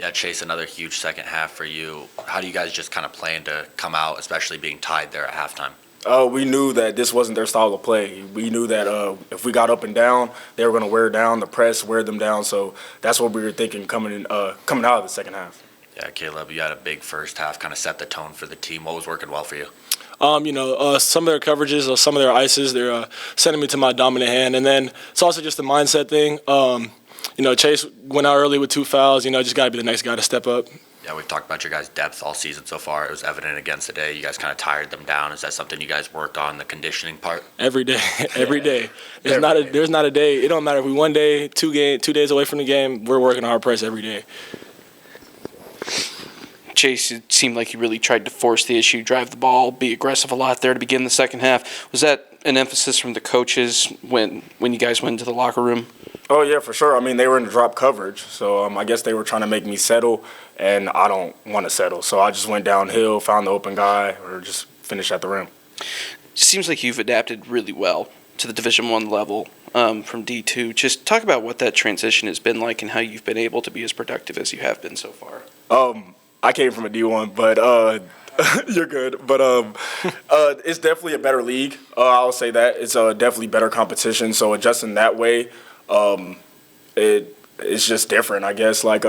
Yeah, Chase, another huge second half for you. How do you guys just kind of plan to come out, especially being tied there at halftime? We knew that this wasn't their style of play. We knew that if we got up and down, they were going to wear down the press, wear them down. So that's what we were thinking coming out of the second half. Yeah, Caleb, you had a big first half, kind of set the tone for the team. What was working well for you? Some of their coverages or some of their ices, they're sending me to my dominant hand. And then it's also just a mindset thing. Chase went out early with 2 fouls. Just got to be the next guy to step up. Yeah, we've talked about your guys' depth all season so far. It was evident against today. You guys kind of tired them down. Is that something you guys work on, the conditioning part? Every day, every day. There's not a day. It don't matter if we 1 day, 2 days away from the game. We're working on our press every day. Chase, it seemed like he really tried to force the issue, drive the ball, be aggressive a lot there to begin the second half. Was that an emphasis from the coaches when you guys went into the locker room? Oh, yeah, for sure. I mean, they were in drop coverage, so I guess they were trying to make me settle, and I don't want to settle. So I just went downhill, found the open guy, or just finished at the rim. It seems like you've adapted really well to the Division I level from D2. Just talk about what that transition has been like and how you've been able to be as productive as you have been so far. I came from a D1, but you're good. But it's definitely a better league. I'll say that. It's definitely better competition. So adjusting that way, it's just different, I guess. Like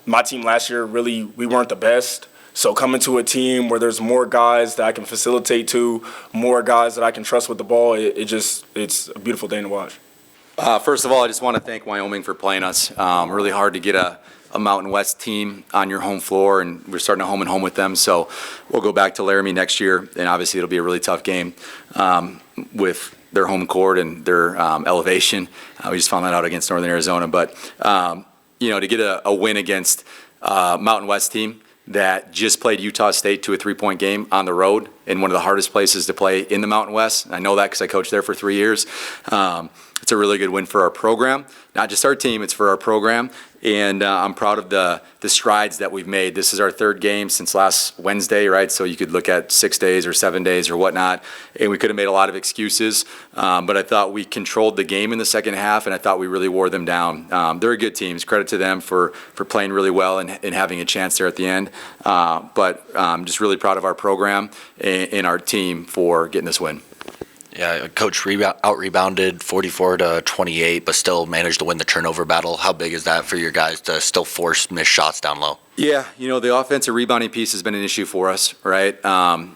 my team last year, really, we weren't the best. So coming to a team where there's more guys that I can facilitate to, more guys that I can trust with the ball, it's a beautiful thing to watch. First of all, I just want to thank Wyoming for playing us. Really hard to get a Mountain West team on your home floor, and we're starting a home and home with them. So we'll go back to Laramie next year, and obviously it'll be a really tough game with their home court and their elevation. We just found that out against Northern Arizona. But, to get a win against Mountain West team that just played Utah State to a 3-point game on the road in one of the hardest places to play in the Mountain West. I know that because I coached there for 3 years. It's a really good win for our program. Not just our team, it's for our program. And I'm proud of the strides that we've made. This is our third game since last Wednesday, right? So you could look at 6 days or 7 days or whatnot. And we could have made a lot of excuses. But I thought we controlled the game in the second half, and I thought we really wore them down. They're a good team. Credit to them for playing really well and having a chance there at the end. But I'm just really proud of our program and our team for getting this win. Yeah, Coach out-rebounded 44-28, but still managed to win the turnover battle. How big is that for your guys to still force missed shots down low? Yeah, the offensive rebounding piece has been an issue for us, right? We're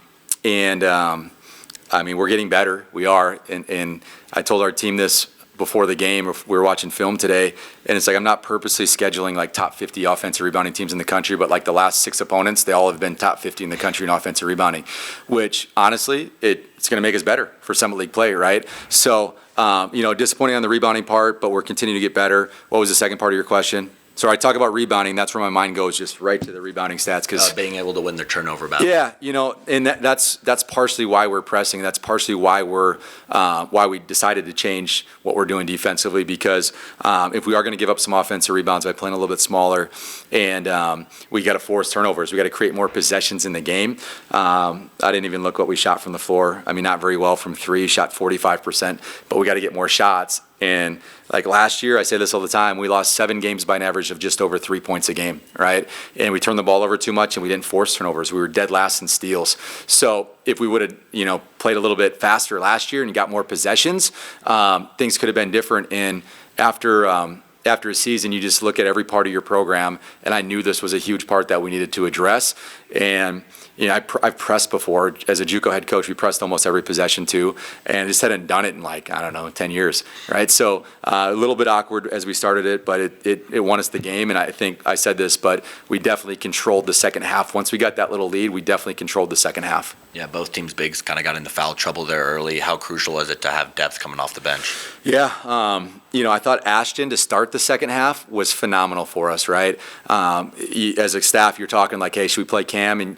getting better. We are. And I told our team this before the game. We were watching film today, and it's like I'm not purposely scheduling like top 50 offensive rebounding teams in the country, but like the last 6 opponents, they all have been top 50 in the country in offensive rebounding, which honestly, it's going to make us better for Summit League play, right? So, disappointing on the rebounding part, but we're continuing to get better. What was the second part of your question? So I talk about rebounding. That's where my mind goes, just right to the rebounding stats. Because being able to win their turnover battle. Yeah, and that's partially why we're pressing. That's partially why why we decided to change what we're doing defensively. Because if we are going to give up some offensive rebounds by playing a little bit smaller, and we got to force turnovers, we got to create more possessions in the game. I didn't even look what we shot from the floor. I mean, not very well from 3. Shot 45%, but we got to get more shots. And like last year, I say this all the time, we lost 7 games by an average of just over 3 points a game, right? And we turned the ball over too much, and we didn't force turnovers. We were dead last in steals. So if we would have, played a little bit faster last year and got more possessions, things could have been different. And after a season, you just look at every part of your program, and I knew this was a huge part that we needed to address. And I've pressed before. As a JUCO head coach, we pressed almost every possession too, and just hadn't done it in 10 years, right? So a little bit awkward as we started it, but it won us the game, and I think I said this, but we definitely controlled the second half. Once we got that little lead, we definitely controlled the second half. Yeah, both teams' bigs kind of got into foul trouble there early. How crucial was it to have depth coming off the bench? Yeah, I thought Ashton to start the second half was phenomenal for us, right? As a staff, you're talking like, hey, should we play Cam? And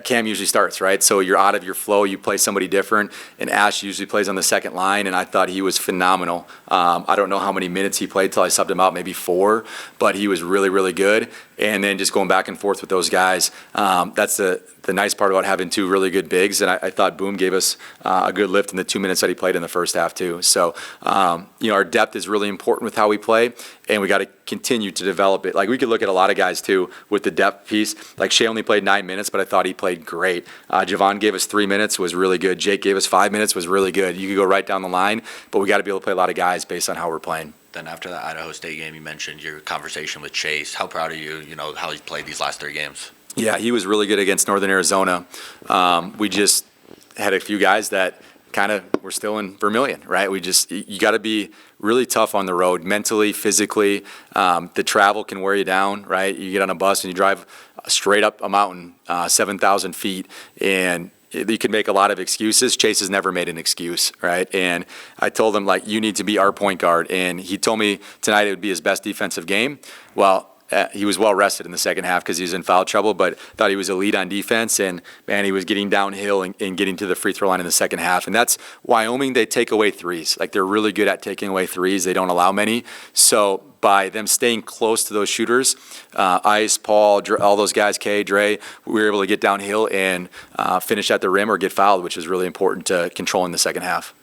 Cam usually starts, right? So you're out of your flow, you play somebody different, and Ash usually plays on the second line, and I thought he was phenomenal. I don't know how many minutes he played till I subbed him out, maybe 4, but he was really, really good. And then just going back and forth with those guys, that's the nice part about having 2 really good bigs, and I thought Boom gave us a good lift in the 2 minutes that he played in the first half too. So, our depth is really important with how we play, and we got to continue to develop it. Like, we could look at a lot of guys too with the depth piece. Like, Shea only played 9 minutes, but I thought he played great. Javon gave us 3 minutes, was really good. Jake gave us 5 minutes, was really good. You could go right down the line, but we got to be able to play a lot of guys based on how we're playing. Then after that Idaho State game, you mentioned your conversation with Chase. How proud are you, how he's played these last 3 games? Yeah, he was really good against Northern Arizona. We just had a few guys that kind of were still in Vermilion, right? You got to be really tough on the road, mentally, physically. The travel can wear you down, right? You get on a bus and you drive straight up a mountain, 7,000 feet, and you can make a lot of excuses. Chase has never made an excuse, right? And I told him, like, you need to be our point guard. And he told me tonight it would be his best defensive game. Well, he was well rested in the second half because he was in foul trouble, but thought he was elite on defense. And, man, he was getting downhill and getting to the free throw line in the second half. And that's Wyoming, they take away threes. Like, they're really good at taking away threes. They don't allow many. So by them staying close to those shooters, Ice, Paul, all those guys, Kay, Dre, we were able to get downhill and finish at the rim or get fouled, which is really important to control in the second half.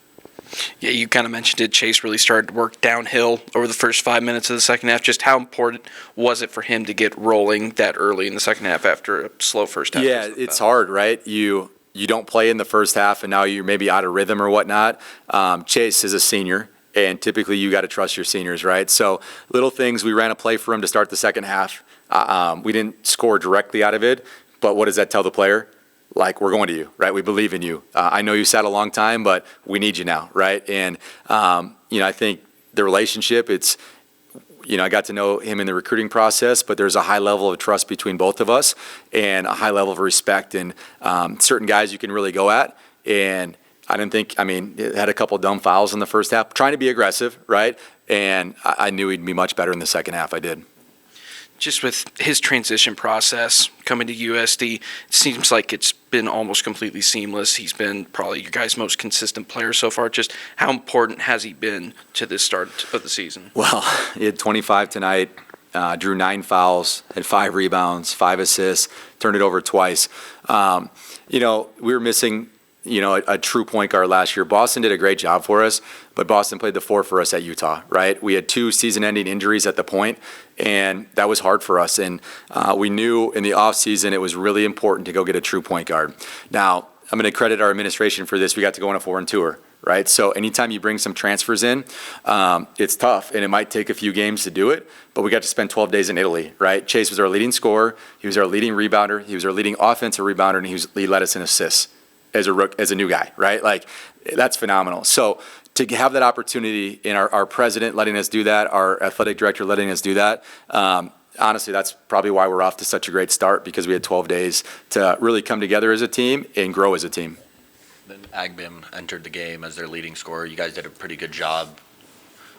Yeah, you kind of mentioned it. Chase really started to work downhill over the first 5 minutes of the second half. Just how important was it for him to get rolling that early in the second half after a slow first half? Yeah, it's hard, right? You don't play in the first half, and now you're maybe out of rhythm or whatnot. Chase is a senior, and typically you got to trust your seniors, right? So little things, we ran a play for him to start the second half. We didn't score directly out of it, but what does that tell the player? Like, we're going to you, right? We believe in you. I know you sat a long time, but we need you now, right? And, I think the relationship, I got to know him in the recruiting process, but there's a high level of trust between both of us and a high level of respect. And certain guys you can really go at. And it had a couple dumb fouls in the first half, trying to be aggressive, right? And I knew he'd be much better in the second half. I did. Just with his transition process coming to USD, it seems like it's been almost completely seamless. He's been probably your guys' most consistent player so far. Just how important has he been to this start of the season? Well, he had 25 tonight, drew 9 fouls, had 5 rebounds, 5 assists, turned it over twice. We were missing a true point guard last year. Boston did a great job for us, but Boston played the 4 for us at Utah, right? We had 2 season-ending injuries at the point, and that was hard for us. And we knew in the offseason it was really important to go get a true point guard. Now, I'm going to credit our administration for this. We got to go on a foreign tour, right? So anytime you bring some transfers in, it's tough, and it might take a few games to do it, but we got to spend 12 days in Italy, right? Chase was our leading scorer. He was our leading rebounder. He was our leading offensive rebounder, and he led us in assists as a new guy, right? Like, that's phenomenal. So to have that opportunity, and our president letting us do that, our athletic director letting us do that, honestly, that's probably why we're off to such a great start, because we had 12 days to really come together as a team and grow as a team. Then Agbim entered the game as their leading scorer. You guys did a pretty good job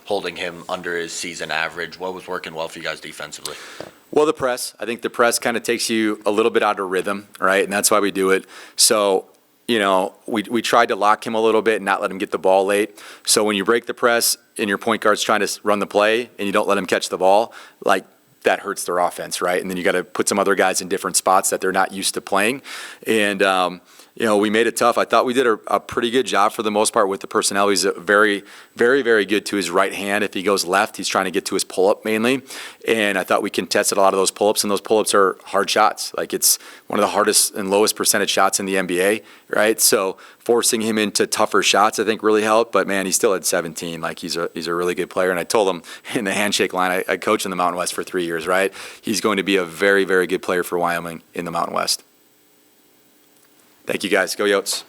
holding him under his season average. What was working well for you guys defensively? Well, the press. I think the press kind of takes you a little bit out of rhythm, right? And that's why we do it. So we tried to lock him a little bit and not let him get the ball late. So when you break the press and your point guard's trying to run the play and you don't let him catch the ball, like, that hurts their offense, right? And then you got to put some other guys in different spots that they're not used to playing. And, we made it tough. I thought we did a pretty good job for the most part with the personnel. He's very, very, very good to his right hand. If he goes left, he's trying to get to his pull-up mainly. And I thought we contested a lot of those pull-ups, and those pull-ups are hard shots. Like, it's one of the hardest and lowest percentage shots in the NBA, right? So forcing him into tougher shots, I think, really helped. But, man, he still had 17. Like, he's a really good player. And I told him in the handshake line, I coached in the Mountain West for 3 years, right? He's going to be a very, very good player for Wyoming in the Mountain West. Thank you, guys. Go Yotes.